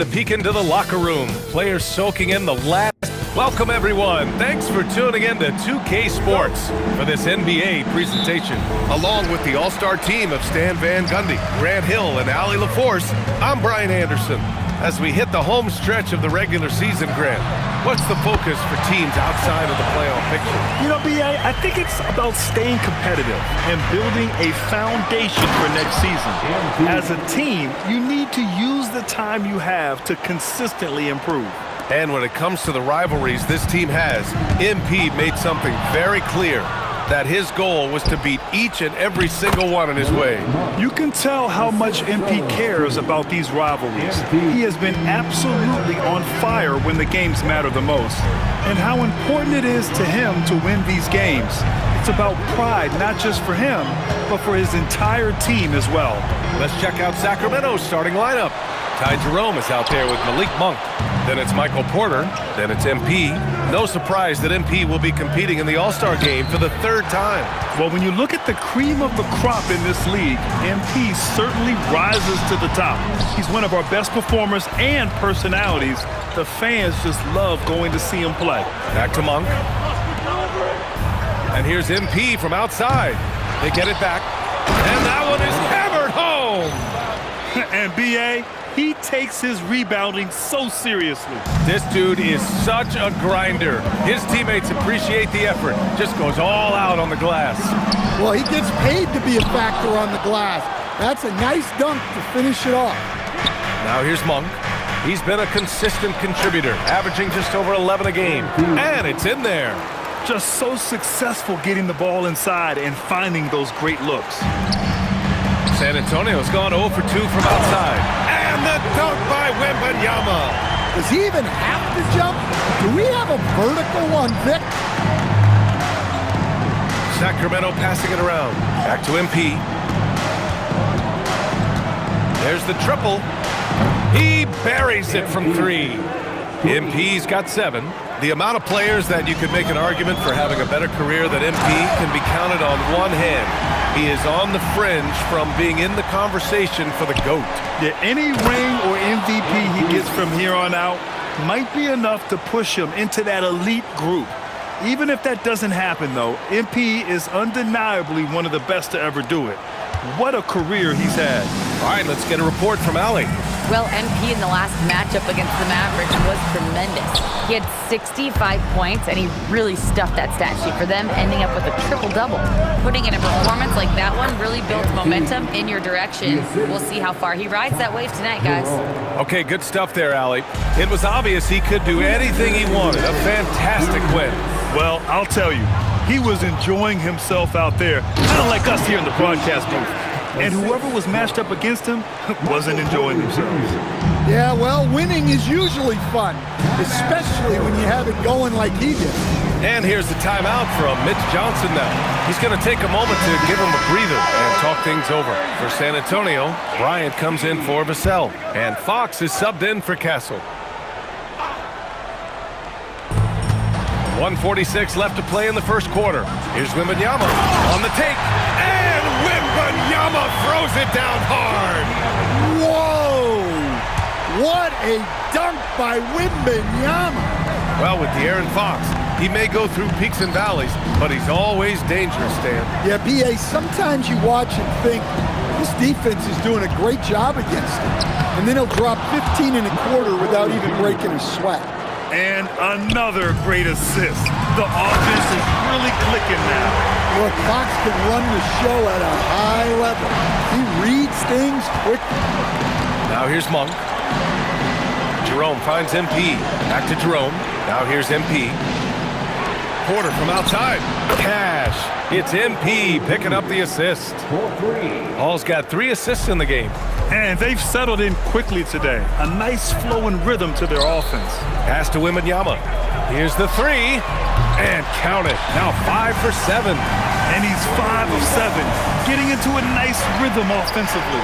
to peek into the locker room. Players soaking in the last. Welcome, everyone. Thanks for tuning in to 2K Sports for this NBA presentation. Along with the all-star team of Stan Van Gundy, Grant Hill, and Allie LaForce, I'm Brian Anderson. As we hit the home stretch of the regular season, Grant, what's the focus for teams outside of the playoff picture? You know, B.A., I think it's about staying competitive and building a foundation for next season. As a team, you need to use the time you have to consistently improve. And when it comes to the rivalries this team has, MP made something very clear, that his goal was to beat each and every single one in his way. You can tell how much MP cares about these rivalries. He has been absolutely on fire when the games matter the most, and how important it is to him to win these games. It's about pride, not just for him, but for his entire team as well. Let's check out Sacramento's starting lineup. Ty Jerome is out there with Malik Monk. Then it's Michael Porter. Then it's MP. No surprise that MP will be competing in the All-Star game for the third time. Well, when you look at the cream of the crop in this league, MP certainly rises to the top. He's one of our best performers and personalities. The fans just love going to see him play. Back to Monk. And here's MP from outside. They get it back. And that one is hammered home. And B.A., he takes his rebounding so seriously. This dude is such a grinder. His teammates appreciate the effort. Just goes all out on the glass. Well, he gets paid to be a factor on the glass. That's a nice dunk to finish it off. Now here's Monk. He's been a consistent contributor, averaging just over 11 a game. And it's in there. Just so successful getting the ball inside and finding those great looks. San Antonio's gone 0 for 2 from outside. And the dunk by Wembanyama. Does he even have to jump? Do we have a vertical on Vic? Sacramento passing it around. Back to MP. There's the triple. He buries it from 3. MP's got 7. The amount of players that you could make an argument for having a better career than MP can be counted on one hand. He is on the fringe from being in the conversation for the GOAT. Yeah, any ring or MVP he gets from here on out might be enough to push him into that elite group. Even if that doesn't happen, though, MP is undeniably one of the best to ever do it. What a career he's had. All right, let's get a report from Allie. Well, MP in the last matchup against the Mavericks was tremendous. He had 65 points, and he really stuffed that stat sheet for them, ending up with a triple-double. Putting in a performance like that one really builds momentum in your direction. We'll see how far he rides that wave tonight, guys. Okay, good stuff there, Allie. It was obvious he could do anything he wanted. A fantastic win. Well, I'll tell you, he was enjoying himself out there, kind of like us here in the broadcast booth. And whoever was matched up against him wasn't enjoying themselves. Yeah, well, winning is usually fun, especially when you have it going like he did. And here's the timeout from Mitch Johnson now. He's going to take a moment to give him a breather and talk things over. For San Antonio, Bryant comes in for Vassell, and Fox is subbed in for Castle. 1:46 left to play in the first quarter. Here's Wembanyama on the take, and Wembanyama throws it down hard. Whoa! What a dunk by Wembanyama! Well, with De'Aaron Fox, he may go through peaks and valleys, but he's always dangerous, Stan. Yeah, B.A., sometimes you watch and think, this defense is doing a great job against him. And then he'll drop 15 in a quarter without even breaking a sweat. And another great assist. The offense is really clicking now. Look, Fox can run the show at a high level. He reads things quickly. Now here's Monk. Jerome finds MP. Back to Jerome. Now here's MP. Porter from outside. Cash. It's MP picking up the assist. Hall's got 3 assists in the game. And they've settled in quickly today. A nice flow and rhythm to their offense. Pass to Wembanyama. Here's the 3. And count it. Now 5 for 7. And he's 5 of 7. Getting into a nice rhythm offensively.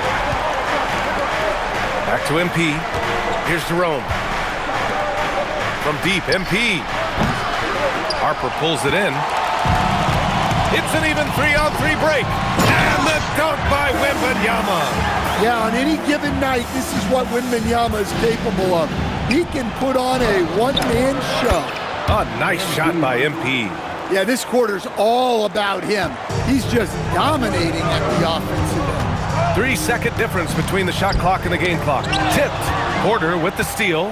Back to MP. Here's Jerome. From deep, MP. Harper pulls it in. It's an even 3-on-3 break. And the dunk by Wembanyama. Yeah, on any given night, this is what Wembanyama is capable of. He can put on a one-man show. A nice shot by MP. Yeah, this quarter's all about him. He's just dominating at the offensive end. 3-second difference between the shot clock and the game clock. Tipped. Porter with the steal.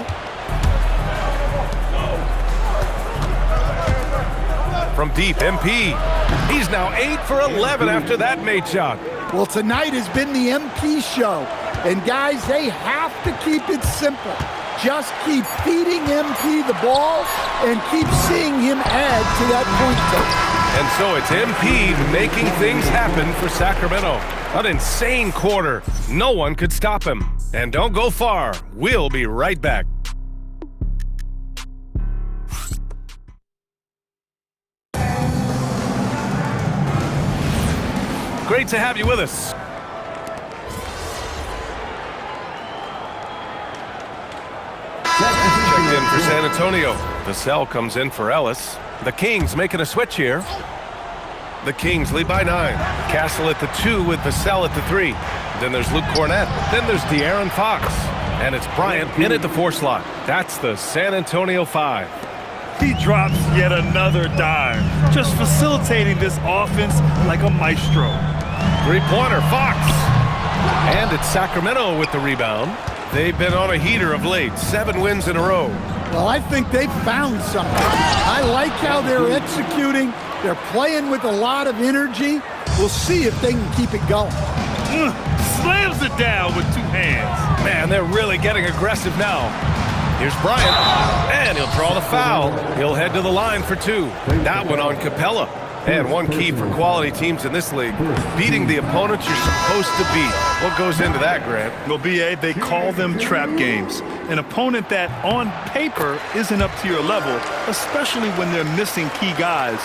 From deep, MP. He's now 8 for 11 after that made shot. Well, tonight has been the MP show. And guys, they have to keep it simple. Just keep feeding MP the ball and keep seeing him add to that point total. And so it's MP making things happen for Sacramento. An insane quarter. No one could stop him. And don't go far. We'll be right back. Great to have you with us. Checked in for San Antonio. Vassell comes in for Ellis. The Kings making a switch here. The Kings lead by 9. Castle at the 2 with Vassell at the 3. Then there's Luke Cornett. Then there's De'Aaron Fox. And it's Bryant in at the 4 slot. That's the San Antonio 5. He drops yet another dime, just facilitating this offense like a maestro. Three-pointer, Fox. And it's Sacramento with the rebound. They've been on a heater of late. 7 wins in a row. Well, I think they've found something. I like how they're executing. They're playing with a lot of energy. We'll see if they can keep it going. Slams it down with 2 hands. Man, they're really getting aggressive now. Here's Bryant, and he'll draw the foul. He'll head to the line for 2. That one on Capella. And one key for quality teams in this league, beating the opponents you're supposed to beat. What goes into that, Grant? Well, B.A., they call them trap games. An opponent that, on paper, isn't up to your level, especially when they're missing key guys.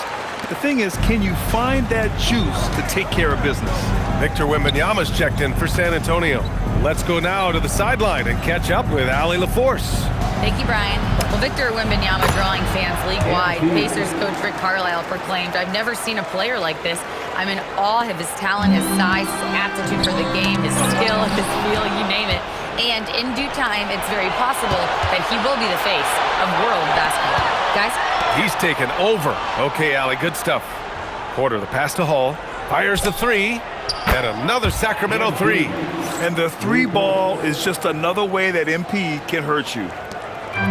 The thing is, can you find that juice to take care of business? Victor Wembanyama's checked in for San Antonio. Let's go now to the sideline and catch up with Allie LaForce. Thank you, Brian. Well, Victor Wembanyama drawing fans league-wide. Pacers coach Rick Carlisle proclaimed, "I've never seen a player like this. I'm in awe of his talent, his size, his aptitude for the game, his skill, his feel, you name it. And in due time, it's very possible that he will be the face of world basketball." Guys? He's taken over. Okay, Allie, good stuff. Porter, the pass to Hall. Fires the 3. And another Sacramento 3. And the 3 ball is just another way that MP can hurt you.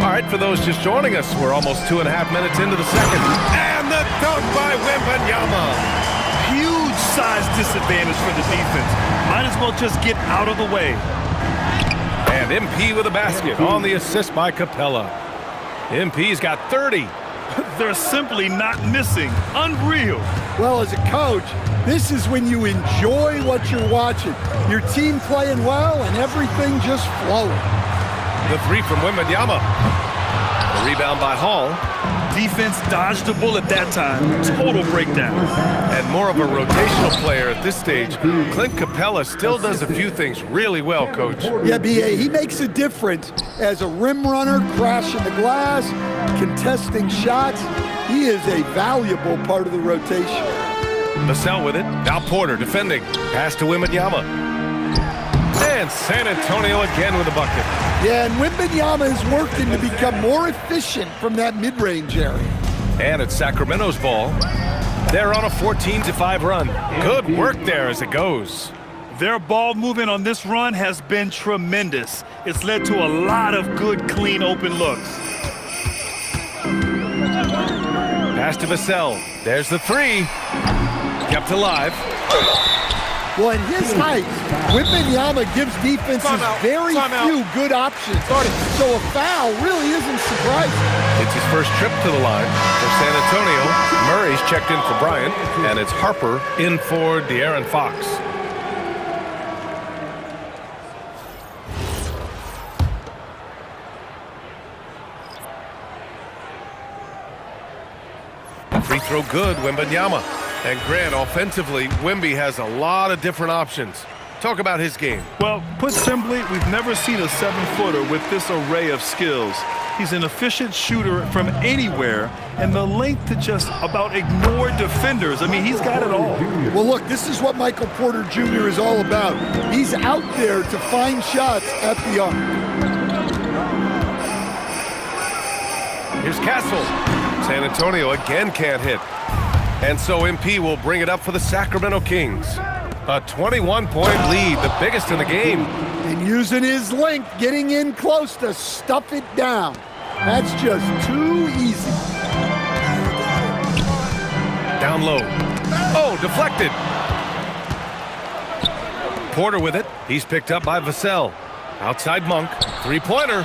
All right, for those just joining us, we're almost 2.5 minutes into the second. And the dunk by Wembanyama. Huge size disadvantage for the defense. Might as well just get out of the way. And MP with a basket on the assist by Capella. MP's got 30. They're simply not missing. Unreal. Well, as a coach, this is when you enjoy what you're watching. Your team playing well and everything just flowing. The 3 from Wembanyama. The rebound by Hall. Defense dodged the bullet that time. Total breakdown. And more of a rotational player at this stage. Clint Capella still does a few things really well, Coach. Yeah, B.A., he makes a difference as a rim runner, crashing the glass, contesting shots. He is a valuable part of the rotation. Vassell with it. Now Porter defending. Pass to Wembanyama. And San Antonio again with a bucket. Yeah, and Wembanyama is working to become more efficient from that mid-range area. And it's Sacramento's ball. They're on a 14-5 run. Good work there as it goes. Their ball movement on this run has been tremendous. It's led to a lot of good, clean, open looks. Pass to Vassell. There's the 3. Kept alive. Well, at his height, Wembanyama gives defenses very few good options. So a foul really isn't surprising. It's his first trip to the line for San Antonio. Murray's checked in for Bryant, and it's Harper in for De'Aaron Fox. Free throw good, Wembanyama. And Grant, offensively, Wemby has a lot of different options. Talk about his game. Well, put simply, we've never seen a 7-footer with this array of skills. He's an efficient shooter from anywhere, and the length to just about ignore defenders. I mean, he's got it all. Well, look, this is what Michael Porter Jr. is all about. He's out there to find shots at the arc. Here's Castle. San Antonio again can't hit. And so MP will bring it up for the Sacramento Kings. A 21-point lead, the biggest in the game. And using his length, getting in close to stuff it down. That's just too easy. Down low. Oh, deflected. Porter with it. He's picked up by Vassell. Outside Monk. Three-pointer.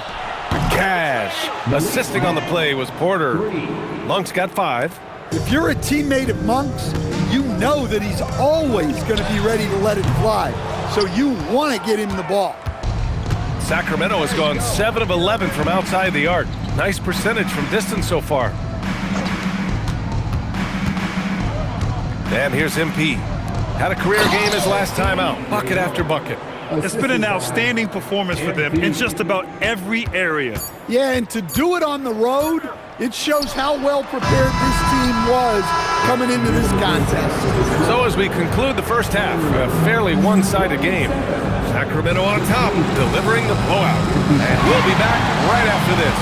Cash. Assisting on the play was Porter. Monk's got 5. If you're a teammate of Monk's, you know that he's always going to be ready to let it fly. So you want to get him the ball. Sacramento has gone 7 of 11 from outside the arc. Nice percentage from distance so far. And here's MP. Had a career game his last time out. Bucket after bucket. It's been an outstanding performance for them in just about every area. Yeah, and to do it on the road, it shows how well prepared this team was coming into this contest. So as we conclude the first half, a fairly one-sided game. Sacramento on top, delivering the blowout. And we'll be back right after this.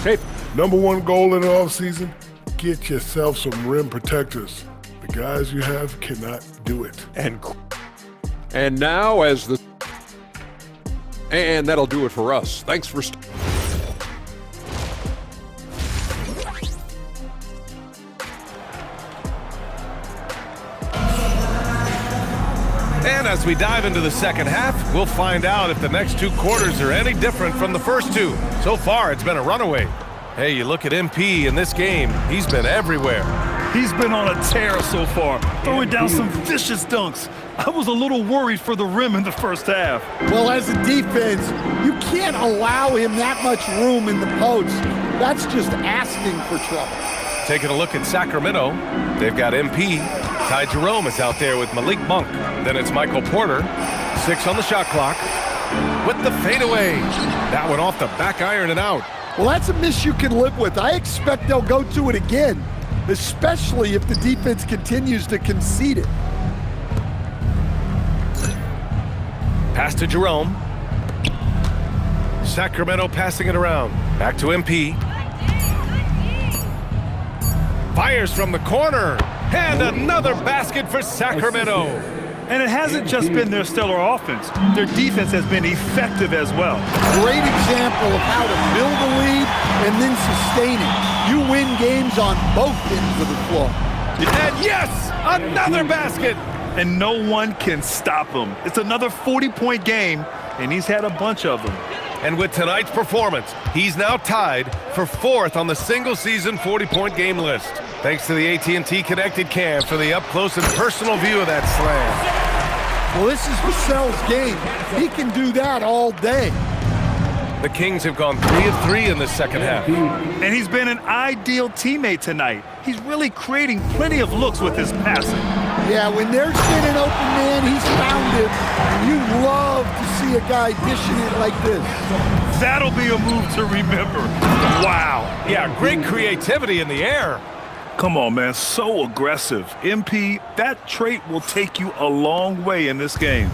Hey, #1 goal in the offseason, get yourself some rim protectors. The guys you have cannot do it. And now and that'll do it for us. Thanks for And as we dive into the second half, we'll find out if the next 2 quarters are any different from the first 2. So far, it's been a runaway. Hey, you look at MP in this game, he's been everywhere. He's been on a tear so far, throwing down some vicious dunks. I was a little worried for the rim in the first half. Well, as a defense, you can't allow him that much room in the post. That's just asking for trouble. Taking a look at Sacramento, they've got MP. Ty Jerome is out there with Malik Monk. Then it's Michael Porter. 6 on the shot clock. With the fadeaway. That one off the back iron and out. Well, that's a miss you can live with. I expect they'll go to it again, especially if the defense continues to concede it. Pass to Jerome. Sacramento passing it around. Back to MP. Fires from the corner. And another basket for Sacramento. And it hasn't just been their stellar offense. Their defense has been effective as well. Great example of how to build a lead and then sustain it. You win games on both ends of the floor. And yes, another basket. And no one can stop him. It's another 40-point game, and he's had a bunch of them. And with tonight's performance, he's now tied for 4th on the single-season 40-point game list. Thanks to the AT&T Connected Cam for the up-close and personal view of that slam. Well, this is Vassell's game. He can do that all day. The Kings have gone 3 of 3 in this second half. And he's been an ideal teammate tonight. He's really creating plenty of looks with his passing. Yeah, when there's been an open man, he's found it. And you love to see a guy dishing it like this. That'll be a move to remember. Wow. Yeah, great creativity in the air. Come on, man, so aggressive. MP, that trait will take you a long way in this game.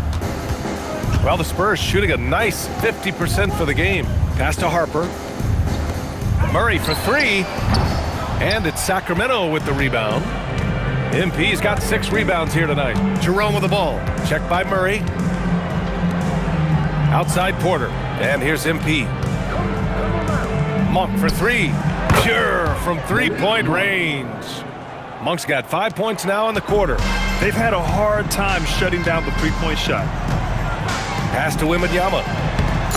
Well, the Spurs shooting a nice 50% for the game. Pass to Harper. Murray for 3. And it's Sacramento with the rebound. MP's got 6 rebounds here tonight. Jerome with the ball. Checked by Murray. Outside Porter. And here's MP. Monk for 3. Pure from 3-point range. Monk's got 5 points now in the quarter. They've had a hard time shutting down the three-point shot. Pass to Wembanyama.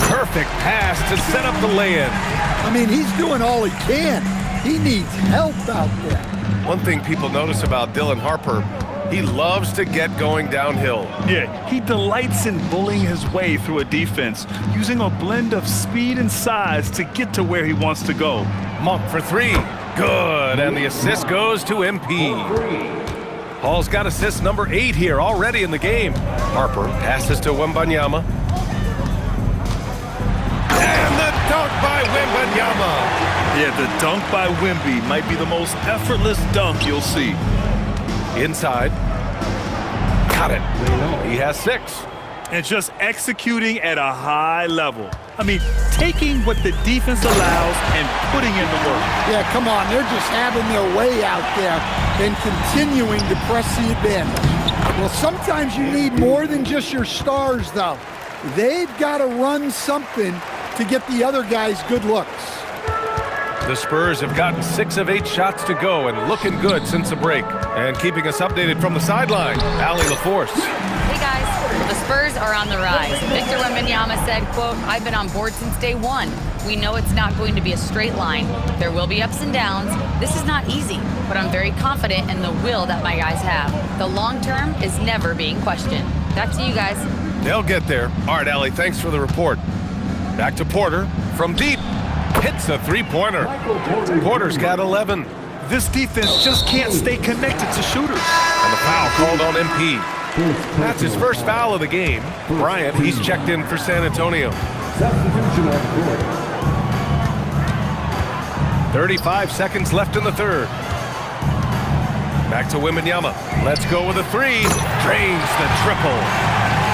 Perfect pass to set up the lay-in. I mean, he's doing all he can. He needs help out there. One thing people notice about Dylan Harper, he loves to get going downhill. Yeah, he delights in bullying his way through a defense, using a blend of speed and size to get to where he wants to go. Monk for 3. Good, and the assist goes to MP. Hall's got assist number 8 here already in the game. Harper passes to Wembanyama. And the dunk by Wembanyama. Yeah, the dunk by Wemby might be the most effortless dunk you'll see. Inside. Got it. He has 6. And just executing at a high level. I mean, taking what the defense allows and putting in the work. Yeah, come on. They're just having their way out there and continuing to press the advantage. Well, sometimes you need more than just your stars, though. They've got to run something to get the other guys good looks. The Spurs have gotten 6 of 8 shots to go and looking good since the break. And keeping us updated from the sideline, Allie LaForce. Hey guys, the Spurs are on the rise. Victor Wembanyama said, quote, "I've been on board since day one. We know it's not going to be a straight line. There will be ups and downs. This is not easy, but I'm very confident in the will that my guys have. The long term is never being questioned." Back to you guys. They'll get there. All right, Allie, thanks for the report. Back to Porter from deep. Hits a three-pointer. Porter's got 11. This defense just can't stay connected to shooters. And the foul called on MP. That's his first foul of the game. Bryant, he's checked in for San Antonio. 35 seconds left in the third. Back to Wembanyama. Let's go with a 3. Drains the triple.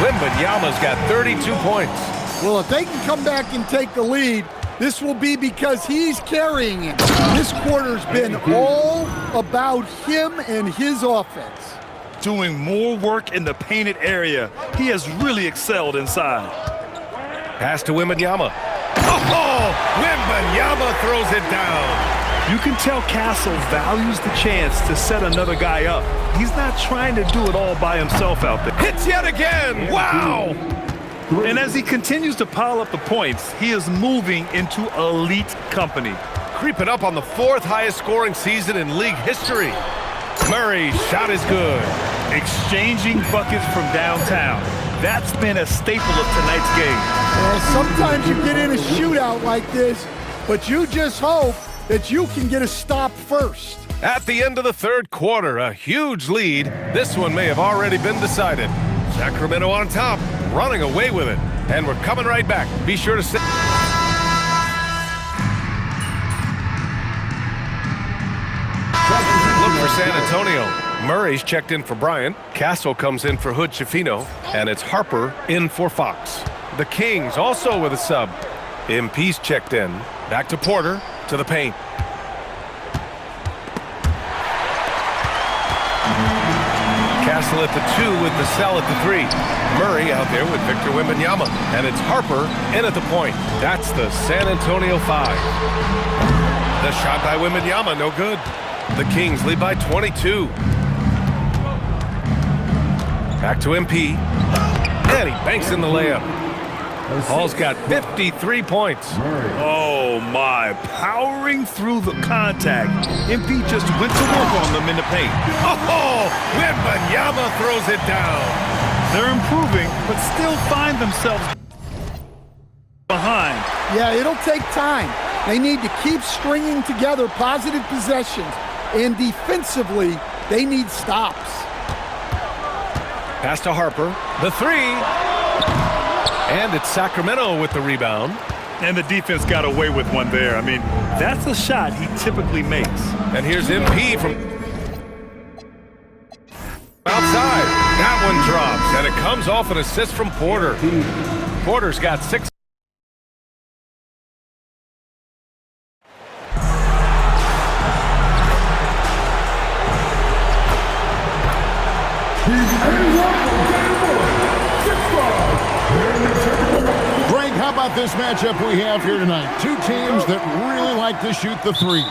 Wembanyama's got 32 points. Well, if they can come back and take the lead, this will be because he's carrying it. This quarter's been all about him and his offense. Doing more work in the painted area. He has really excelled inside. Pass to Wembanyama. Oh, Wembanyama throws it down. You can tell Castle values the chance to set another guy up. He's not trying to do it all by himself out there. Hits yet again. Wow. And as he continues to pile up the points, he is moving into elite company. Creeping up on the 4th highest scoring season in league history. Murray's shot is good. Exchanging buckets from downtown. That's been a staple of tonight's game. Well, sometimes you get in a shootout like this, but you just hope that you can get a stop first. At the end of the third quarter, a huge lead. This one may have already been decided. Sacramento on top, running away with it. And we're coming right back. Be sure to stay. Look for San Antonio. Murray's checked in for Bryant. Castle comes in for Hood Schifino. And it's Harper in for Fox. The Kings also with a sub. MP's checked in. Back to Porter, to the paint. Castle at the 2 with the cell at the 3. Murray out there with Victor Wembanyama. And it's Harper in at the point. That's the San Antonio 5. The shot by Wembanyama, no good. The Kings lead by 22. Back to MP. And he banks in the layup. Hall's got 53 points. Oh my, powering through the contact. MP just went to work on them in the paint. Oh, Wembanyama throws it down. They're improving, but still find themselves behind. Yeah, it'll take time. They need to keep stringing together positive possessions, and defensively, they need stops. Pass to Harper, the 3. And it's Sacramento with the rebound. And the defense got away with one there. I mean, that's a shot he typically makes. And here's MP from outside. That one drops, and it comes off an assist from Porter. Porter's got 6. How about this matchup we have here tonight? Two teams that really like to shoot the 3.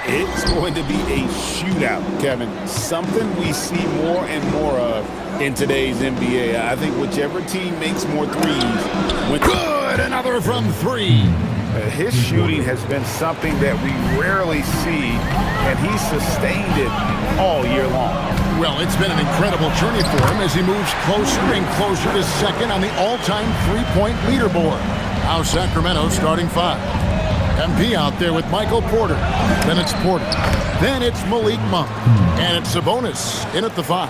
It's going to be a shootout, Kevin. Something we see more and more of in today's NBA. I think whichever team makes more threes. Good! Another from 3. His shooting has been something that we rarely see, and he's sustained it all year long. Well, it's been an incredible journey for him as he moves closer and closer to second on the all-time three-point leaderboard. Now Sacramento starting 5. MP out there with Michael Porter. Then it's Porter. Then it's Malik Monk. And it's Sabonis in at the 5.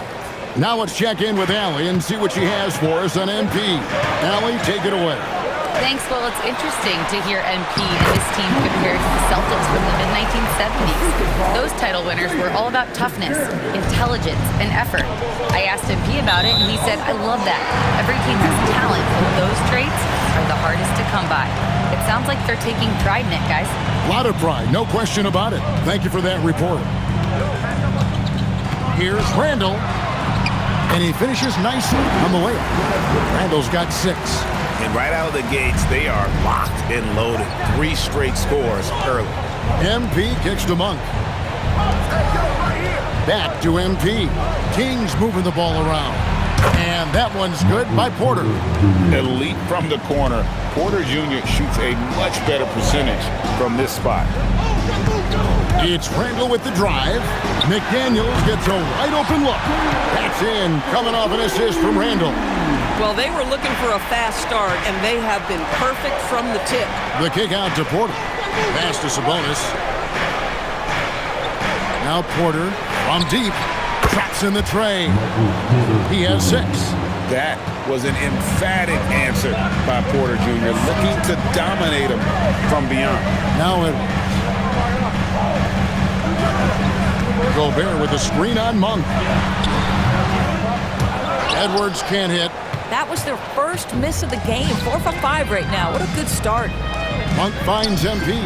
Now let's check in with Allie and see what she has for us on MP. Allie, take it away. Thanks. Well, it's interesting to hear MP and his team compared to the Celtics from the mid-1970s. Those title winners were all about toughness, intelligence, and effort. I asked MP about it, and he said, I love that. Every team has talent, but those traits are the hardest to come by. It sounds like they're taking pride in it, guys. A lot of pride, no question about it. Thank you for that report. Here's Randall, and he finishes nicely on the layup. Randall's got 6. And right out of the gates, they are locked and loaded. 3 straight scores early. MP kicks to Monk. Back to MP. King's moving the ball around. And that one's good by Porter. Elite from the corner. Porter Jr. shoots a much better percentage from this spot. It's Randall with the drive. McDaniels gets a wide open look. That's in, coming off an assist from Randall. Well, they were looking for a fast start, and they have been perfect from the tip. The kick out to Porter. Pass to Sabonis. Now Porter from deep. Traps in the tray. He has 6. That was an emphatic answer by Porter Jr., looking to dominate him from beyond. Now Gobert with a screen on Monk. Edwards can't hit. That was their first miss of the game. 4 for 5 right now. What a good start. Monk finds MP.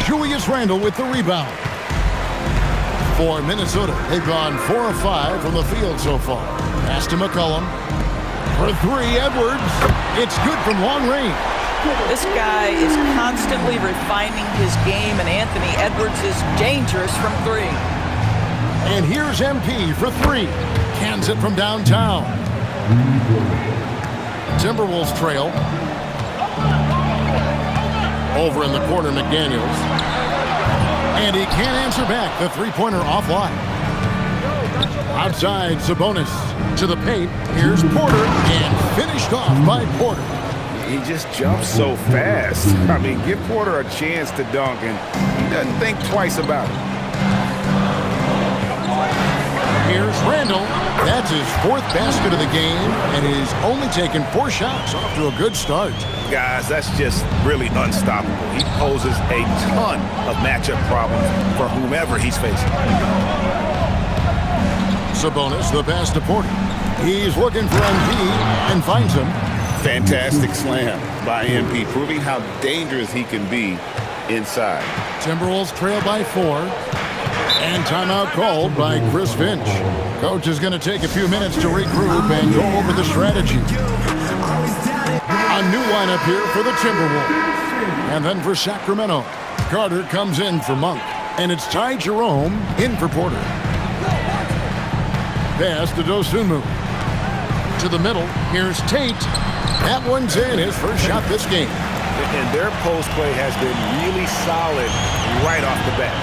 Julius Randle with the rebound. For Minnesota, they've gone 4 of 5 from the field so far. Pass to McCollum. For 3, Edwards. It's good from long range. This guy is constantly refining his game, and Anthony Edwards is dangerous from 3. And here's MP for 3. Cans it from downtown. Timberwolves trail. Over in the corner, McDaniels. And he can't answer back. The three-pointer offline. Outside, Sabonis to the paint. Here's Porter, and finished off by Porter. He just jumps so fast. I mean, give Porter a chance to dunk, and he doesn't think twice about it. Here's Randall. That's his 4th basket of the game, and he's only taken 4 shots. Off to a good start. Guys, that's just really unstoppable. He poses a ton of matchup problems for whomever he's facing. Sabonis, the pass to Porter. He's looking for MP and finds him. Fantastic slam by MP, proving how dangerous he can be inside. Timberwolves trail by 4. And timeout called by Chris Finch. Coach is going to take a few minutes to regroup and go over the strategy. A new lineup here for the Timberwolves. And then for Sacramento, Carter comes in for Monk. And it's Ty Jerome in for Porter. Pass to Dosunmu. To the middle, here's Tate. That one's in, his first shot this game. And their post play has been really solid right off the bat.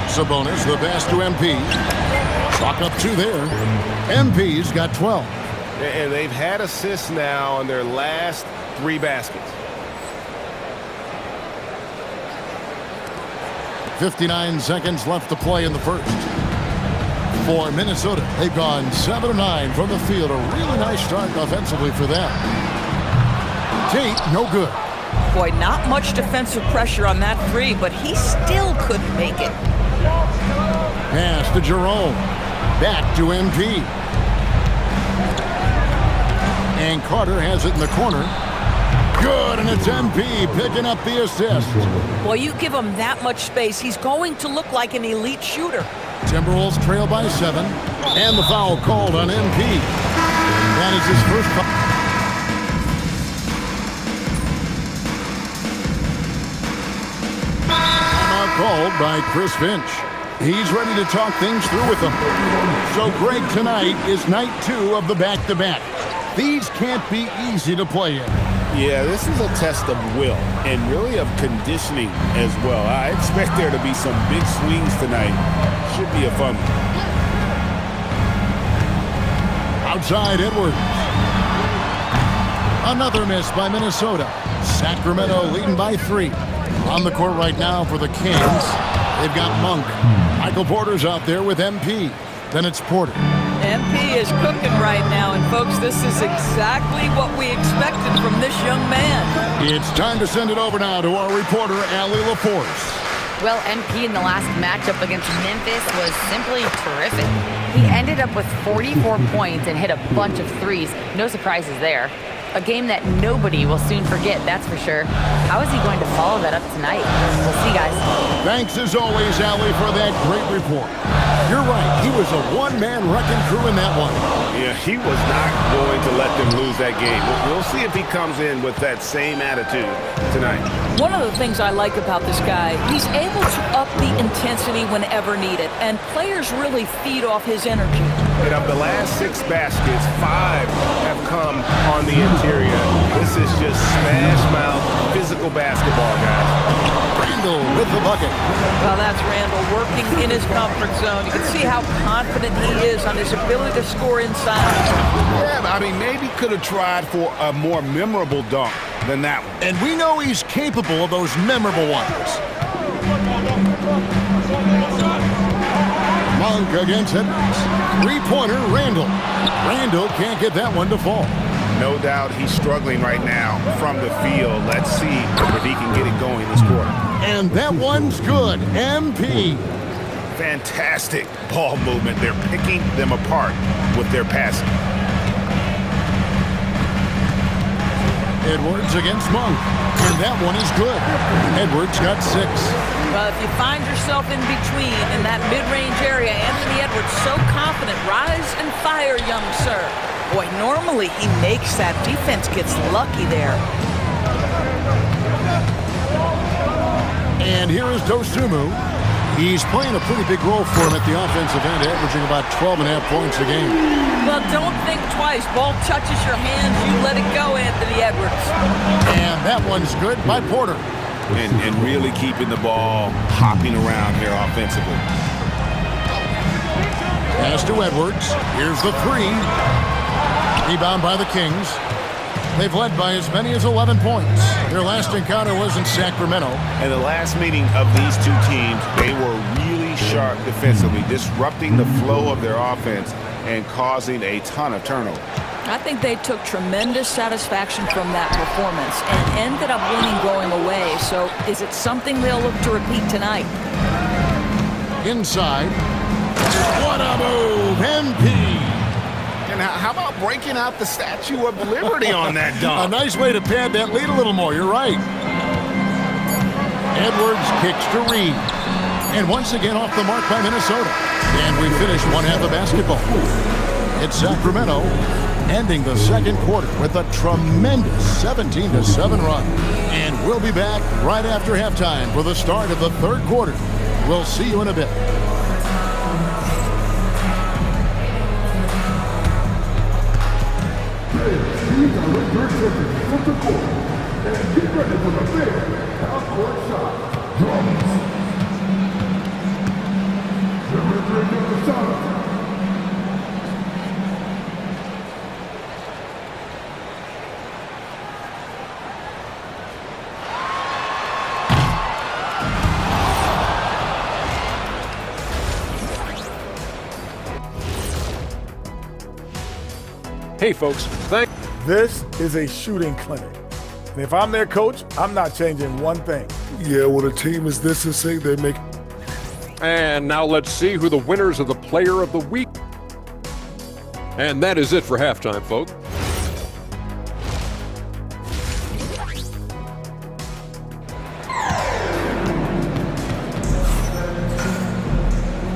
Sabonis, the pass to MP. Clock up 2 there. MP's got 12. And they've had assists now on their last 3 baskets. 59 seconds left to play in the first. For Minnesota, they've gone 7 of 9 from the field. A really nice start offensively for them. Tate, no good. Boy, not much defensive pressure on that 3, but he still couldn't make it. Pass to Jerome. Back to MP. And Carter has it in the corner. Good, and it's MP picking up the assist. Boy, you give him that much space, he's going to look like an elite shooter. Timberwolves trail by 7. And the foul called on MP. That is his first foul. Timeout called by Chris Finch. He's ready to talk things through with them. So, Greg, tonight is night 2 of the back-to-back. These can't be easy to play in. Yeah, this is a test of will and really of conditioning as well. I expect there to be some big swings tonight. Should be a fun one. Outside Edwards. Another miss by Minnesota. Sacramento leading by 3. On the court right now for the Kings, they've got Monk. Michael Porter's out there with MP. Then it's Porter. MP is cooking right now, and folks, this is exactly what we expected from this young man. It's time to send it over now to our reporter, Allie LaForce. Well, MP in the last matchup against Memphis was simply terrific. He ended up with 44 points and hit a bunch of threes. No surprises there. A game that nobody will soon forget, that's for sure. How is he going to follow that up tonight? We'll see, guys. Thanks as always, Allie, for that great report. You're right. He was a one-man wrecking crew in that one. Yeah, he was not going to let them lose that game. We'll see if he comes in with that same attitude tonight. One of the things I like about this guy, he's able to up the intensity whenever needed, and players really feed off his energy. And of the last 6 baskets, 5 have come on the interior. This is just smash mouth, physical basketball, guys. Randall with the bucket. Well, that's Randall working in his comfort zone. You can see how confident he is on his ability to score inside. Yeah, I mean, maybe could have tried for a more memorable dunk than that one. And we know he's capable of those memorable ones. Monk against Edwards. 3-pointer, Randall. Randall can't get that one to fall. No doubt he's struggling right now from the field. Let's see if he can get it going this quarter. And that one's good. MP. Fantastic ball movement. They're picking them apart with their passing. Edwards against Monk. And that one is good. Edwards got 6. Well, if you find yourself in between in that mid-range area, Anthony Edwards so confident. Rise and fire, young sir. Boy, normally he makes that. Defense gets lucky there. And here is Dosunmu. He's playing a pretty big role for him at the offensive end, averaging about 12.5 points a game. Well, don't think twice. Ball touches your hands, you let it go, Anthony Edwards. And that one's good by Porter. And really keeping the ball hopping around here offensively. Pass to Edwards. Here's the 3. Rebound by the Kings. They've led by as many as 11 points. Their last encounter was in Sacramento. And the last meeting of these two teams, they were really sharp defensively, disrupting the flow of their offense and causing a ton of turnover. I think they took tremendous satisfaction from that performance and ended up winning going away. So is it something they'll look to repeat tonight? Inside. What a move, MP. And how about breaking out the Statue of Liberty on that dunk? A nice way to pad that lead a little more, you're right. Edwards kicks to Reed. And once again off the mark by Minnesota. And we finish one half of basketball. It's Sacramento ending the second quarter with a tremendous 17-7 run. And we'll be back right after halftime for the start of the third quarter. We'll see you in a bit. These are return seconds from the court. And get ready for the big half-court shot. Drums. The referee of the shot. Hey, folks, This is a shooting clinic. And if I'm their coach, I'm not changing one thing. Yeah, when a team is this in sync, they make... And now let's see who the winners of the Player of the Week. And that is it for halftime, folks.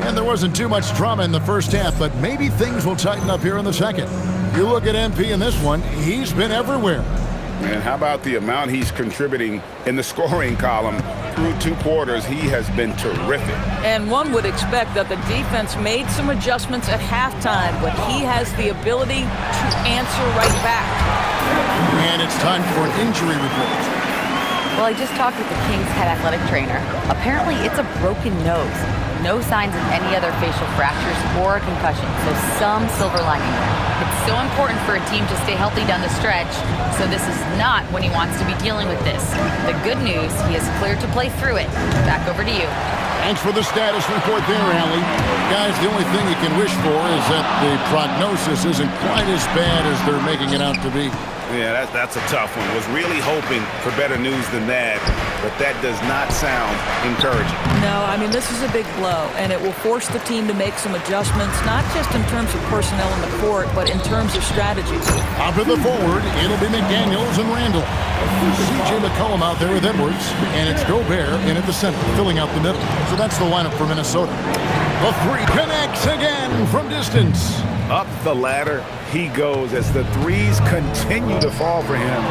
And there wasn't too much drama in the first half, but maybe things will tighten up here in the second. You look at MP in this one, he's been everywhere. And how about the amount he's contributing in the scoring column? Through 2 quarters, he has been terrific. And one would expect that the defense made some adjustments at halftime, but he has the ability to answer right back. And it's time for an injury report. Well, I just talked with the Kings head athletic trainer. Apparently, it's a broken nose. No signs of any other facial fractures or a concussion, so some silver lining there. It's so important for a team to stay healthy down the stretch, so this is not when he wants to be dealing with this. The good news, he is cleared to play through it. Back over to you. Thanks for the status report there, Allie. Guys, the only thing you can wish for is that the prognosis isn't quite as bad as they're making it out to be. Yeah, that's a tough one. Was really hoping for better news than that, but that does not sound encouraging. No, I mean, this is a big blow, and it will force the team to make some adjustments, not just in terms of personnel in the court, but in terms of strategy. Up to the forward, it'll be McDaniels and Randall. C.J. McCollum out there with Edwards, and it's Gobert in at the center, filling out the middle. So that's the lineup for Minnesota. The three connects again from distance. Up the ladder he goes as the threes continue to fall for him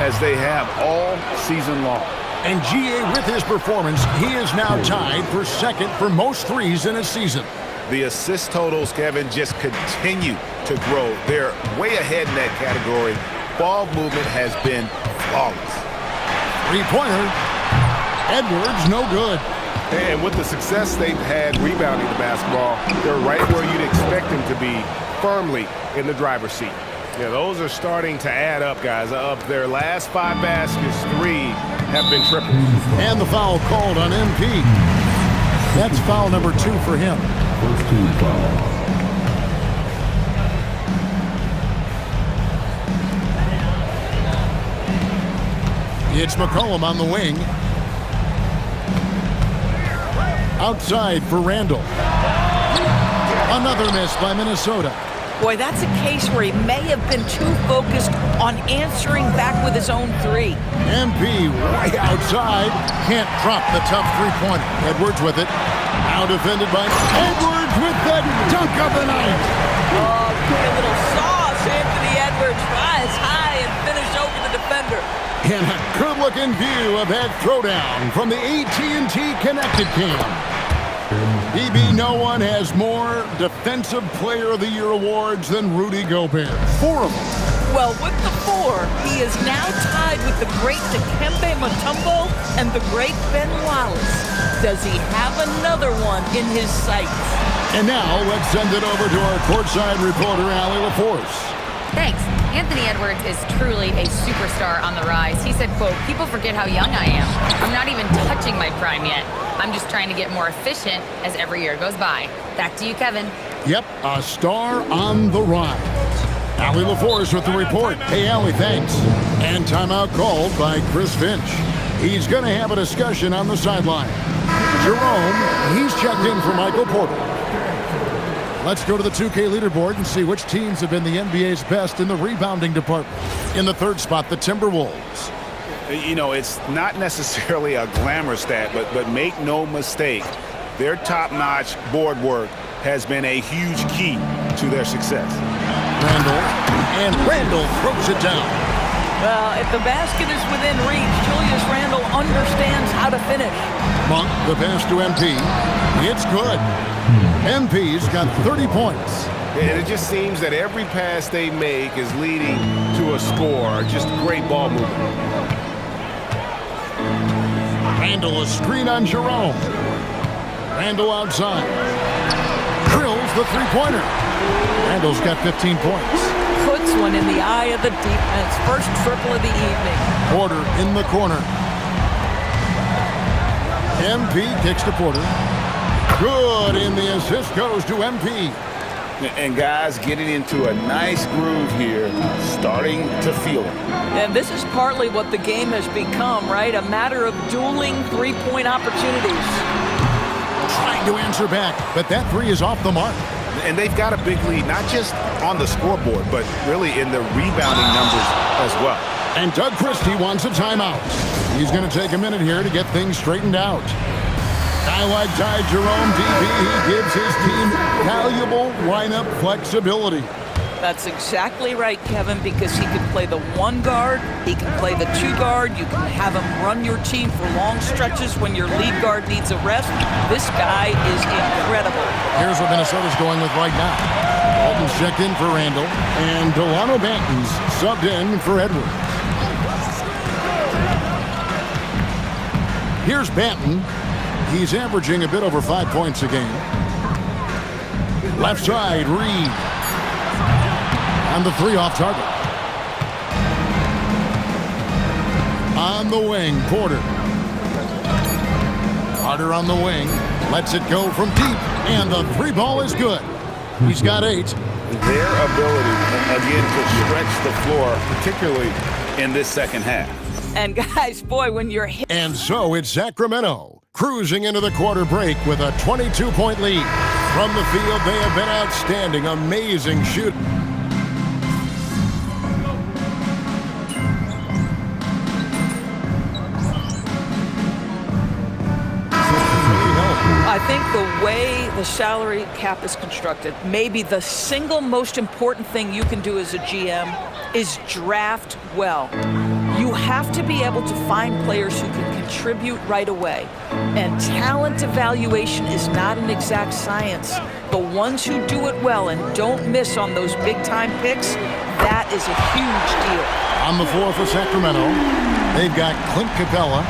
as they have all season long. And G.A. with his performance, he is now tied for second for most threes in a season. The assist totals, Kevin, just continue to grow. They're way ahead in that category. Ball movement has been flawless. Three-pointer. Edwards, no good. And with the success they've had rebounding the basketball, they're right where you'd expect them to be, firmly in the driver's seat. Yeah, those are starting to add up, guys. Of their last 5 baskets, 3 have been triples. And the foul called on MP. That's foul number 2 for him. First team foul. It's McCollum on the wing. Outside for Randall. Another miss by Minnesota. Boy, that's a case where he may have been too focused on answering back with his own three. MP way outside. Can't drop the tough three-pointer. Edwards with it. Now defended by Edwards with the dunk of the night. Oh, a little sauce. Anthony Edwards rise high and finish over the defender. And a good-looking view of that throwdown from the AT&T Connected Cam. BB, no one has more Defensive Player of the Year awards than Rudy Gobert. 4 of them. Well, with the 4, he is now tied with the great Dikembe Mutombo and the great Ben Wallace. Does he have another one in his sights? And now, let's send it over to our courtside reporter, Allie LaForce. Thanks. Anthony Edwards is truly a superstar on the rise. He said, quote, "People forget how young I am. I'm not even touching my prime yet. I'm just trying to get more efficient as every year goes by." Back to you, Kevin. Yep, a star on the rise. Allie LaForce with the report. Hey, Allie, thanks. And timeout called by Chris Finch. He's going to have a discussion on the sideline. Jerome, he's checked in for Michael Porter. Let's go to the 2K leaderboard and see which teams have been the NBA's best in the rebounding department. In the 3rd spot, the Timberwolves. You know, it's not necessarily a glamour stat, but make no mistake, their top-notch board work has been a huge key to their success. Randall throws it down. Well, if the basket is within reach, Julius Randle understands how to finish. Monk, the pass to MP. It's good. MP's got 30 points. And it just seems that every pass they make is leading to a score. Just great ball movement. Randall, a screen on Jerome. Randall outside. Drills the three-pointer. Randall's got 15 points. Puts one in the eye of the defense. First triple of the evening. Porter in the corner. MP kicks to Porter. Good, and the assist goes to MP. And guys getting into a nice groove here, starting to feel it. And this is partly what the game has become, right? A matter of dueling three-point opportunities. Trying to answer back, but that three is off the mark. And they've got a big lead, not just on the scoreboard, but really in the rebounding numbers as well. And Doug Christie wants a timeout. He's going to take a minute here to get things straightened out. Guy like Ty Jerome, DB, he gives his team valuable lineup flexibility. That's exactly right, Kevin, because he can play the one guard, he can play the two guard, you can have him run your team for long stretches when your lead guard needs a rest. This guy is incredible. Here's what Minnesota's going with right now. Walton's checked in for Randall, and Delano Banton's subbed in for Edwards. Here's Banton. He's averaging a bit over 5 points a game. Left side, Reed. And the three off target. On the wing, Porter. Carter on the wing. Lets it go from deep. And the three ball is good. He's got 8. Their ability, again, to stretch the floor, particularly in this second half. And guys, boy, when you're hit. And so it's Sacramento cruising into the quarter break with a 22-point lead. From the field, they have been outstanding, amazing shooting. I think the way the salary cap is constructed, maybe the single most important thing you can do as a GM is draft well. You have to be able to find players who can contribute right away. And talent evaluation is not an exact science. The ones who do it well and don't miss on those big-time picks, that is a huge deal. On the floor for Sacramento, they've got Clint Capella,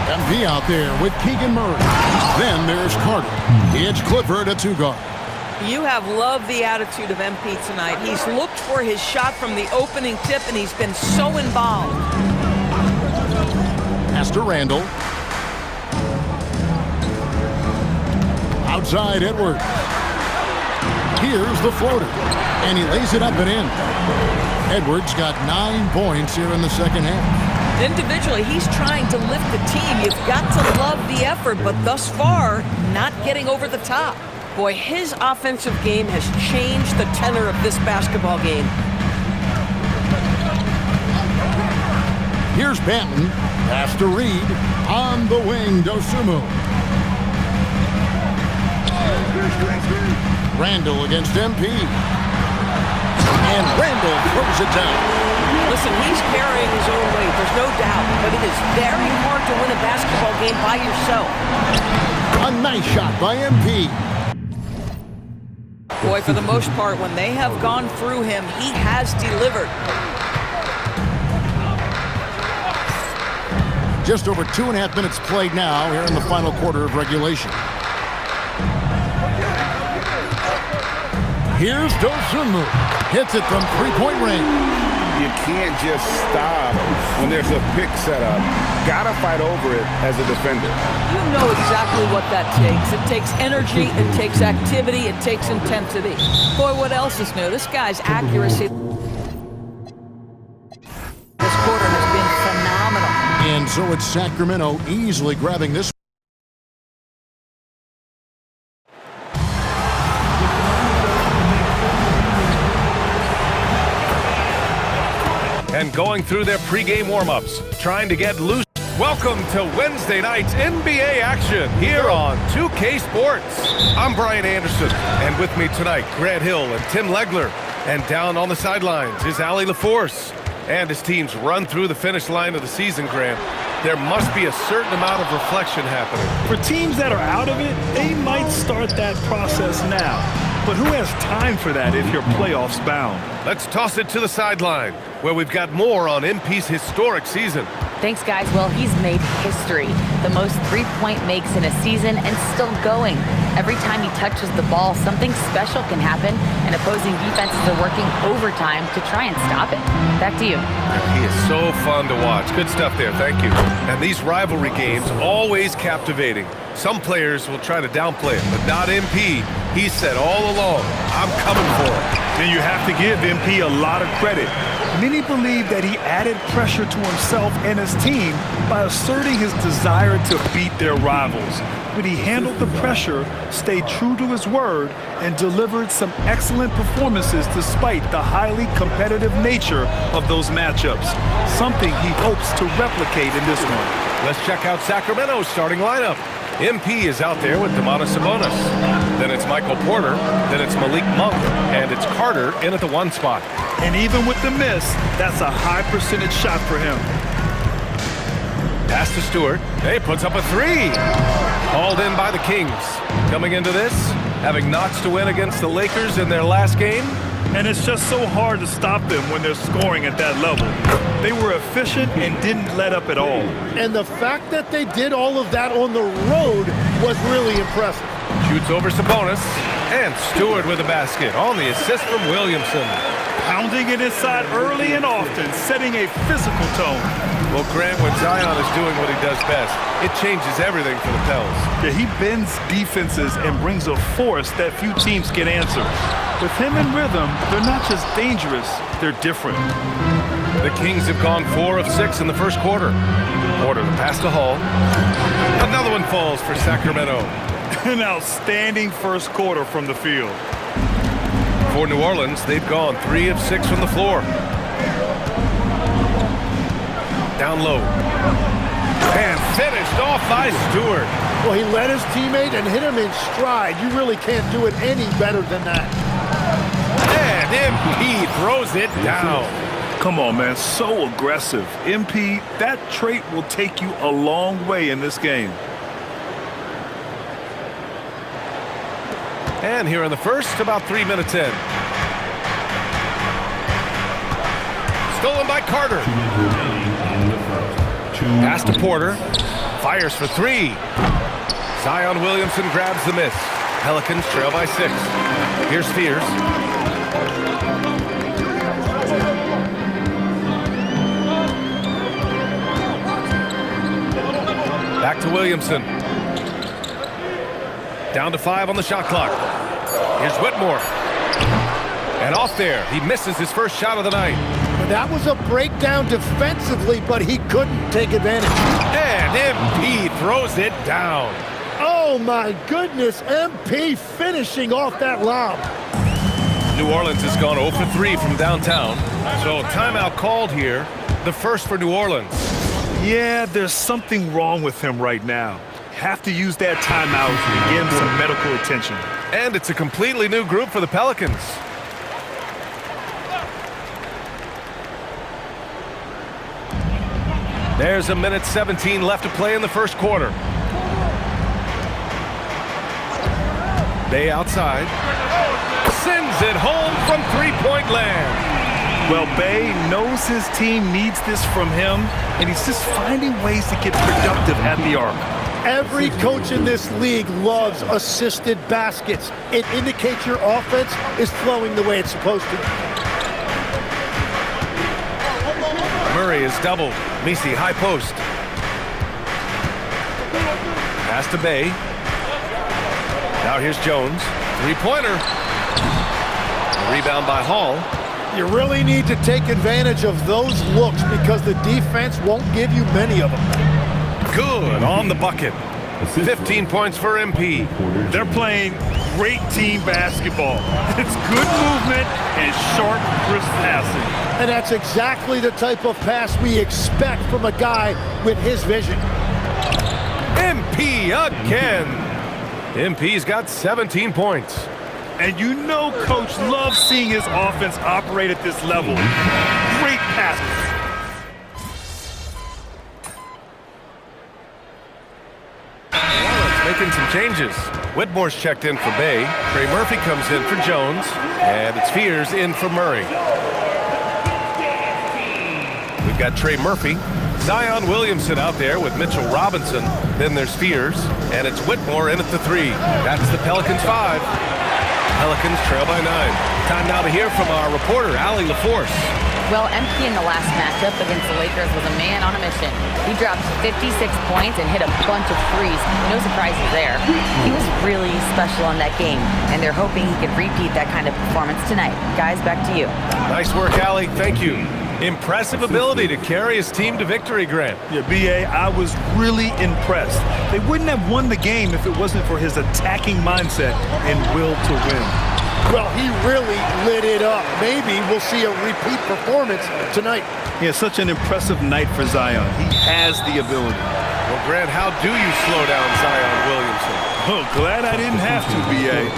MP out there with Keegan Murray. Then there's Carter. It's Clifford at 2 guard. You have loved the attitude of MP tonight. He's looked for his shot from the opening tip, and he's been so involved. Pass to Randall. Outside Edwards. Here's the floater. And he lays it up and in. Edwards got 9 points here in the second half. Individually, he's trying to lift the team. You've got to love the effort, but thus far, not getting over the top. Boy, his offensive game has changed the tenor of this basketball game. Here's Banton. Pass to Reed. On the wing, Dosunmu. Randall against MP. And Randall throws it down. Listen, he's carrying his own weight, there's no doubt, but it is very hard to win a basketball game by yourself. A nice shot by MP. Boy, for the most part, when they have gone through him, he has delivered. Just over 2.5 minutes played now here in the final quarter of regulation. Here's Dosunmu. Hits it from three-point range. You can't just stop when there's a pick set up. Gotta fight over it as a defender. You know exactly what that takes. It takes energy, it takes activity, it takes intensity. Boy, what else is new? This guy's accuracy this quarter has been phenomenal. And so it's Sacramento easily grabbing this. And going through their pregame warm-ups, trying to get loose. Welcome to Wednesday night's NBA action here on 2K Sports. I'm Brian Anderson, and with me tonight, Grant Hill and Tim Legler. And down on the sidelines is Allie LaForce. And as teams run through the finish line of the season, Grant, there must be a certain amount of reflection happening. For teams that are out of it, they might start that process now. But who has time for that if you're playoffs bound? Let's toss it to the sideline, where we've got more on MP's historic season. Thanks, guys. Well, he's made history. The most three-point makes in a season and still going. Every time he touches the ball, something special can happen, and opposing defenses are working overtime to try and stop it. Back to you. He is so fun to watch. Good stuff there. Thank you. And these rivalry games, always captivating. Some players will try to downplay it, but not MP. He said all along, I'm coming for it. Then you have to give MP a lot of credit. Many believe that he added pressure to himself and his team by asserting his desire to beat their rivals. But he handled the pressure, stayed true to his word, and delivered some excellent performances despite the highly competitive nature of those matchups, something he hopes to replicate in this one. Let's check out Sacramento's starting lineup. MP is out there with Domantas Sabonis. Then it's Michael Porter. Then it's Malik Monk. And it's Carter in at the 1 spot. And even with the miss, that's a high percentage shot for him. Pass to Stewart. He puts up a 3. Hauled in by the Kings. Coming into this, having notched to win against the Lakers in their last game, And it's just so hard to stop them when they're scoring at that level. They were efficient and didn't let up at all. And the fact that they did all of that on the road was really impressive. Shoots over Sabonis. And Stewart with a basket on the assist from Williamson. Pounding it inside early and often, setting a physical tone. Well, Grant, when Zion is doing what he does best, it changes everything for the Pels. Yeah, he bends defenses and brings a force that few teams can answer. With him in rhythm, they're not just dangerous, they're different. The Kings have gone 4 of 6 in the first quarter. Porter, the pass to Hall. Another one falls for Sacramento. An outstanding first quarter from the field. For New Orleans, they've gone 3 of 6 from the floor. Down low. And finished off by Stewart. Well, he led his teammate and hit him in stride. You really can't do it any better than that. And MP throws it down. Come on, man, so aggressive. MP, that trait will take you a long way in this game. And here in the first, about 3 minutes in. Stolen by Carter. Pass to Porter. Fires for 3. Zion Williamson grabs the miss. Pelicans trail by 6. Here's Spears. Back to Williamson. Down to 5 on the shot clock. Here's Whitmore. And off there. He misses his first shot of the night. That was a breakdown defensively, but he couldn't take advantage. And MP throws it down. Oh, my goodness. MP finishing off that lob. New Orleans has gone 0 for 3 from downtown. So timeout called here. The first for New Orleans. Yeah, there's something wrong with him right now. Have to use that timeout and get him some medical attention. And it's a completely new group for the Pelicans. There's a minute 17 left to play in the first quarter. Bay outside. Sends it home from three-point land. Well, Bay knows his team needs this from him, and he's just finding ways to get productive at the arc. Every coach in this league loves assisted baskets. It indicates your offense is flowing the way it's supposed to. Murray is doubled. Messi high post. Pass to Bay. Now here's Jones. Three-pointer. Rebound by Hall. You really need to take advantage of those looks because the defense won't give you many of them. Good on the bucket. 15 points for MP. They're playing great team basketball. It's good movement and sharp, crisp passing. And that's exactly the type of pass we expect from a guy with his vision. MP again. MP's got 17 points. And you know Coach loves seeing his offense operate at this level. Great passes. Making some changes. Whitmore's checked in for Bay. Trey Murphy comes in for Jones. And it's Spears in for Murray. We've got Trey Murphy. Zion Williamson out there with Mitchell Robinson. Then there's Spears. And it's Whitmore in at the 3. That's the Pelicans 5. Pelicans trail by 9. Time now to hear from our reporter, Allie LaForce. Well, MP in the last matchup against the Lakers was a man on a mission. He dropped 56 points and hit a bunch of threes. No surprises there. He was really special in that game, and they're hoping he can repeat that kind of performance tonight. Guys, back to you. Nice work, Allie. Thank you. Impressive ability to carry his team to victory, Grant. Yeah, B.A., I was really impressed. They wouldn't have won the game if it wasn't for his attacking mindset and will to win. Well, he really lit it up. Maybe we'll see a repeat performance tonight. Yeah, such an impressive night for Zion. He has the ability. Well, Grant, how do you slow down Zion Williamson? Oh, glad I didn't have to, B.A.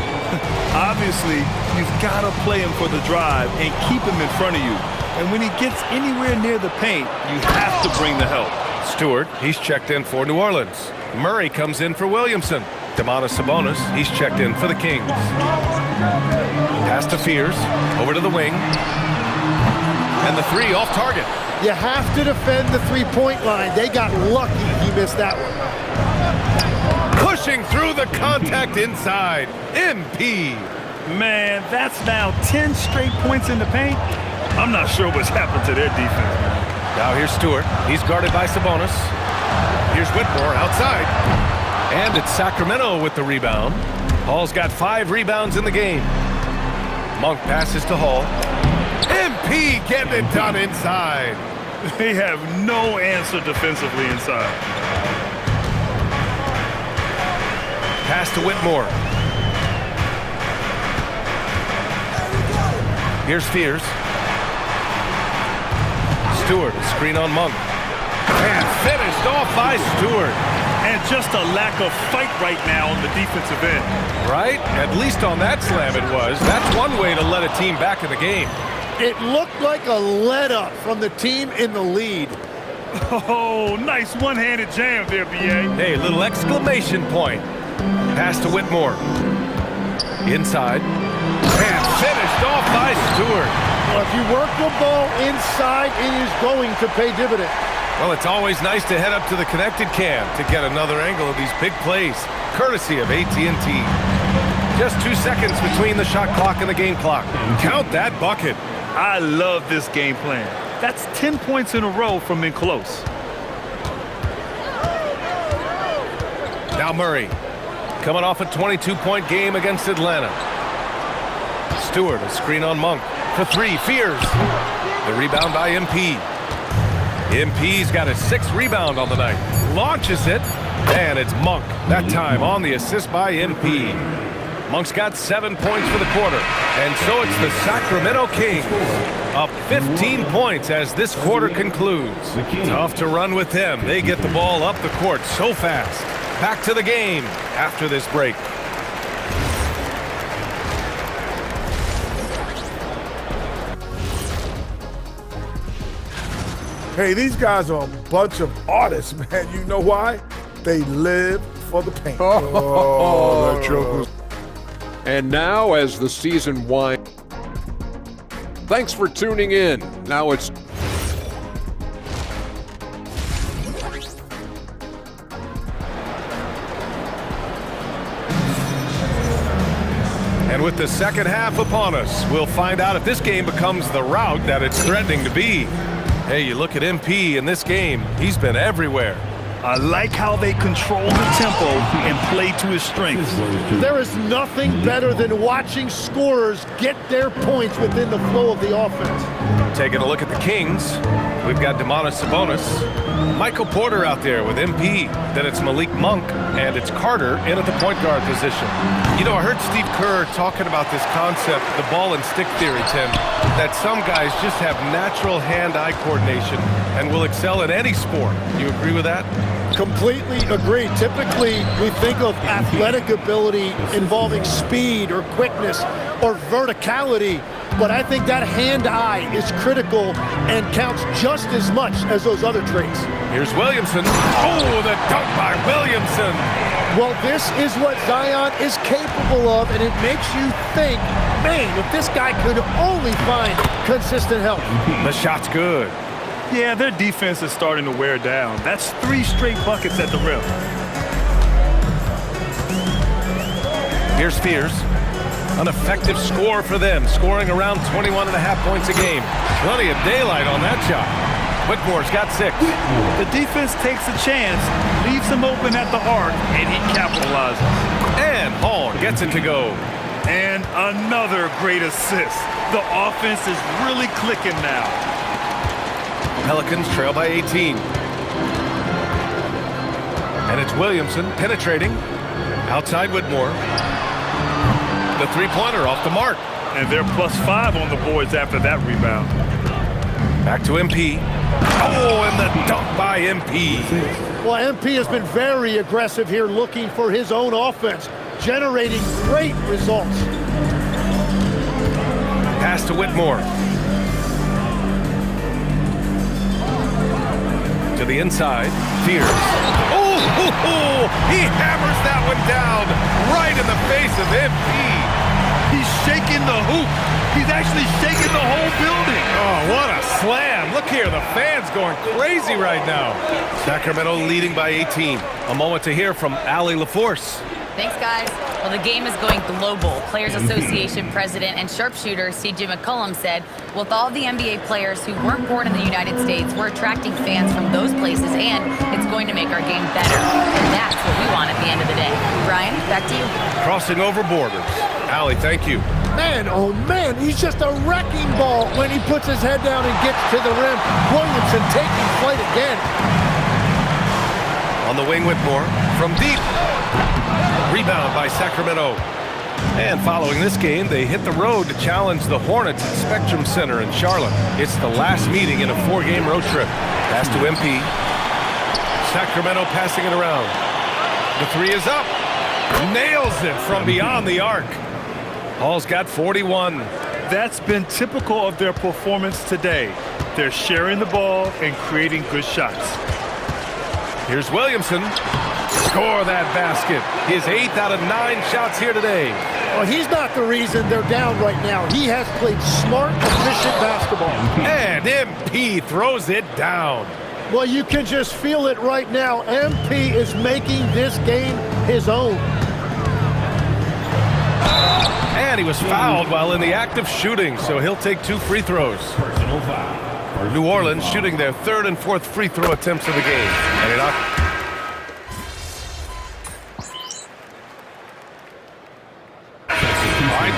Obviously, you've got to play him for the drive and keep him in front of you. And when he gets anywhere near the paint, you have to bring the help. Stewart, he's checked in for New Orleans. Murray comes in for Williamson. Domantas Sabonis, he's checked in for the Kings. Pass to Fears. Over to the wing. And the three off target. You have to defend the three-point line. They got lucky he missed that one. Pushing through the contact inside. MP. Man, that's now 10 straight points in the paint. I'm not sure what's happened to their defense. Now here's Stewart. He's guarded by Sabonis. Here's Whitmore outside. And it's Sacramento with the rebound. Hall's got 5 rebounds in the game. Monk passes to Hall. MP getting it done inside. They have no answer defensively inside. Pass to Whitmore. Here's Fears. Stewart, a screen on Monk. And finished off by Stewart. And just a lack of fight right now on the defensive end. Right? At least on that slam it was. That's one way to let a team back in the game. It looked like a let-up from the team in the lead. Oh, nice one-handed jam there, B.A. Hey, little exclamation point. Pass to Whitmore. Inside. And finished off by Stewart. Well, if you work the ball inside, it is going to pay dividends. Well, it's always nice to head up to the connected cam to get another angle of these big plays, courtesy of AT&T. Just 2 seconds between the shot clock and the game clock. Count that bucket. I love this game plan. That's 10 points in a row from in close. Now Murray, coming off a 22-point game against Atlanta. Stewart, a screen on Monk. For 3, Fears. The rebound by MP. MP's got a 6th rebound on the night. Launches it, and it's Monk. That time on the assist by MP. Monk's got 7 points for the quarter. And so it's the Sacramento Kings up 15 points as this quarter concludes. Tough to run with them. They get the ball up the court so fast. Back to the game after this break. Hey, these guys are a bunch of artists, man. You know why? They live for the paint. Oh, that joke was... And now, as the season winds, thanks for tuning in. Now it's And with the second half upon us, we'll find out if this game becomes the rout that it's threatening to be. Hey, you look at MP in this game, he's been everywhere. I like how they control the tempo and play to his strengths. There is nothing better than watching scorers get their points within the flow of the offense. Taking a look at the Kings, we've got Domantas Sabonis, Michael Porter out there with MP, then it's Malik Monk, and it's Carter in at the point guard position. You know, I heard Steve Kerr talking about this concept, the ball and stick theory, Tim, that some guys just have natural hand-eye coordination and will excel in any sport. You agree with that? Completely agree. Typically, we think of athletic ability involving speed or quickness or verticality, but I think that hand-eye is critical and counts just as much as those other traits. Here's Williamson. Oh, the dunk by Williamson. Well, this is what Zion is capable of, and it makes you think, man, if this guy could only find consistent help. The shot's good. Yeah, their defense is starting to wear down. That's 3 straight buckets at the rim. Here's Fears. An effective score for them, scoring around 21.5 points a game. Plenty of daylight on that shot. Whitmore's got 6. The defense takes a chance, leaves him open at the arc, and he capitalizes. And Hall gets it to go. And another great assist. The offense is really clicking now. Pelicans trail by 18. And it's Williamson penetrating. Outside Whitmore. The three-pointer off the mark. And they're +5 on the boards after that rebound. Back to MP. Oh, and the dunk by MP. Well, MP has been very aggressive here, looking for his own offense, generating great results. Pass to Whitmore. To the inside. Fears. Oh, he hammers that one down right in the face of MP. He's shaking the hoop. He's actually shaking the whole building. Oh, what a slam. Look here, the fans going crazy right now. Sacramento leading by 18. A moment to hear from Allie LaForce. Thanks, guys. Well, the game is going global. Players Association President and sharpshooter C.J. McCollum said, with all the NBA players who weren't born in the United States, we're attracting fans from those places, and it's going to make our game better. And that's what we want at the end of the day. Brian, back to you. Crossing over borders. Allie, thank you. Man, oh man, he's just a wrecking ball when he puts his head down and gets to the rim. Williamson taking flight again. On the wing, Whitmore from deep. Rebound by Sacramento. And following this game, they hit the road to challenge the Hornets at Spectrum Center in Charlotte. It's the last meeting in a 4-game road trip. Pass to MP. Sacramento passing it around. The three is up. Nails it from beyond the arc. Hall's got 41. That's been typical of their performance today. They're sharing the ball and creating good shots. Here's Williamson. Score that basket. His 8th out of 9 shots here today. Well, he's not the reason they're down right now. He has played smart, efficient basketball. And MP throws it down. Well, you can just feel it right now. MP is making this game his own. And he was fouled while in the act of shooting, so he'll take 2 free throws. Personal foul. New Orleans shooting their 3rd and 4th free throw attempts of the game. And it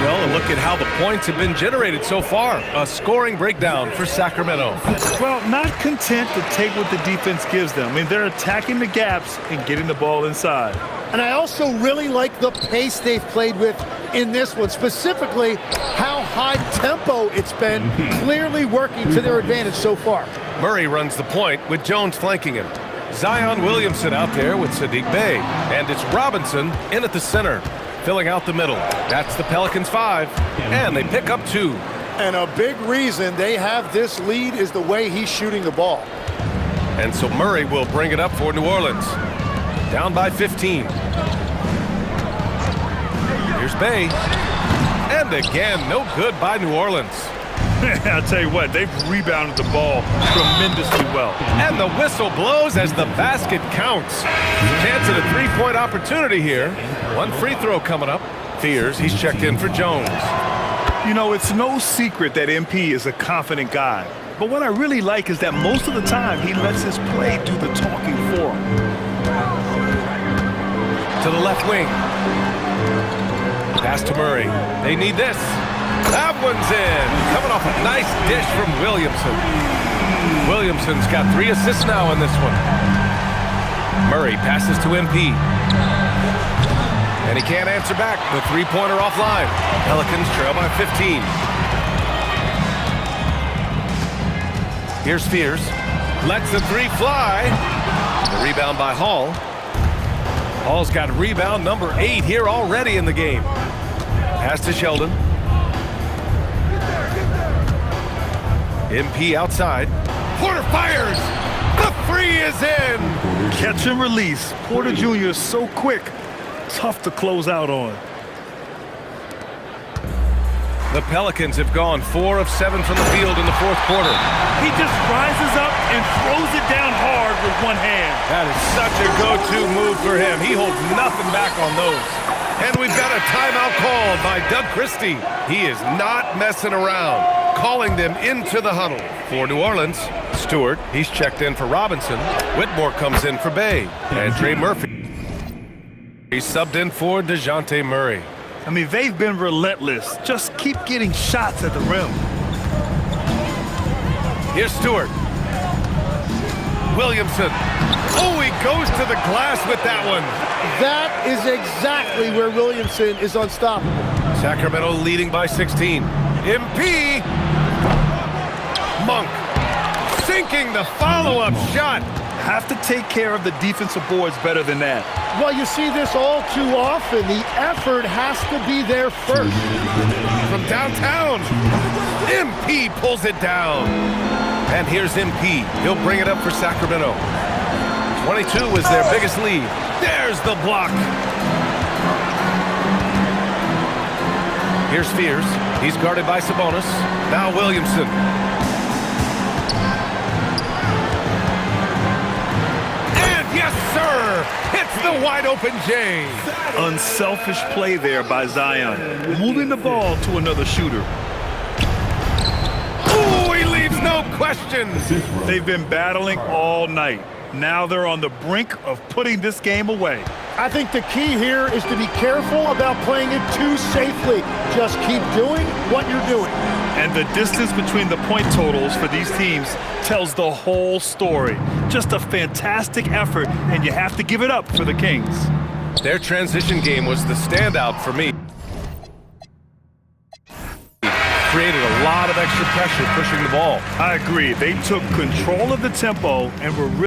well, a look at how the points have been generated so far. A scoring breakdown for Sacramento. Well, not content to take what the defense gives them. I mean, they're attacking the gaps and getting the ball inside. And I also really like the pace they've played with in this one, specifically how high tempo it's been, clearly working to their advantage so far. Murray runs the point with Jones flanking him. Zion Williamson out there with Sadiq Bey. And it's Robinson in at the center, filling out the middle. That's the Pelicans 5, and they pick up 2. And a big reason they have this lead is the way he's shooting the ball. And so Murray will bring it up for New Orleans. Down by 15. Here's Bey. And again, no good by New Orleans. I'll tell you what, they've rebounded the ball tremendously well. And the whistle blows as the basket counts. Chance at a 3-point opportunity here. 1 free throw coming up. Fears he's checked in for Jones. You know, it's no secret that MP is a confident guy. But what I really like is that most of the time he lets his play do the talking for him. To the left wing. Pass to Murray. They need this. That one's in. Coming off a nice dish from Williamson. Williamson's got 3 assists now in this one. Murray passes to MP. And he can't answer back. The 3-pointer offline. Pelicans trail by 15. Here's Fears. Lets the 3 fly. The rebound by Hall. Hall's got rebound number 8 here already in the game. Pass to Sheldon. MP outside. Porter fires. The 3 is in. Catch and release. Porter Jr. is so quick. Tough to close out on. The Pelicans have gone 4 of 7 from the field in the 4th quarter. He just rises up and throws it down hard with one hand. That is such a go-to move for him. He holds nothing back on those. And we've got a timeout called by Doug Christie. He is not messing around, calling them into the huddle. For New Orleans, Stewart, he's checked in for Robinson. Whitmore comes in for Bey. And Trey Murphy, he's subbed in for DeJounte Murray. I mean, they've been relentless. Just keep getting shots at the rim. Here's Stewart. Williamson. Oh, he goes to the glass with that one. That is exactly where Williamson is unstoppable. Sacramento leading by 16. MP. Monk sinking the follow-up shot. Have to take care of the defensive boards better than that. Well, you see this all too often. The effort has to be there first. From downtown, MP pulls it down. And here's MP. He'll bring it up for Sacramento. 22 is their biggest lead. There's the block. Here's Spears. He's guarded by Sabonis. Now Williamson. And yes, sir! Hits the wide-open J. Unselfish play there by Zion, moving the ball to another shooter. Ooh, he leaves no questions. They've been battling all night. Now they're on the brink of putting this game away. I think the key here is to be careful about playing it too safely. Just keep doing what you're doing. And the distance between the point totals for these teams tells the whole story. Just a fantastic effort, and you have to give it up for the Kings. Their transition game was the standout for me. Created a lot of extra pressure pushing the ball. I agree. They took control of the tempo and were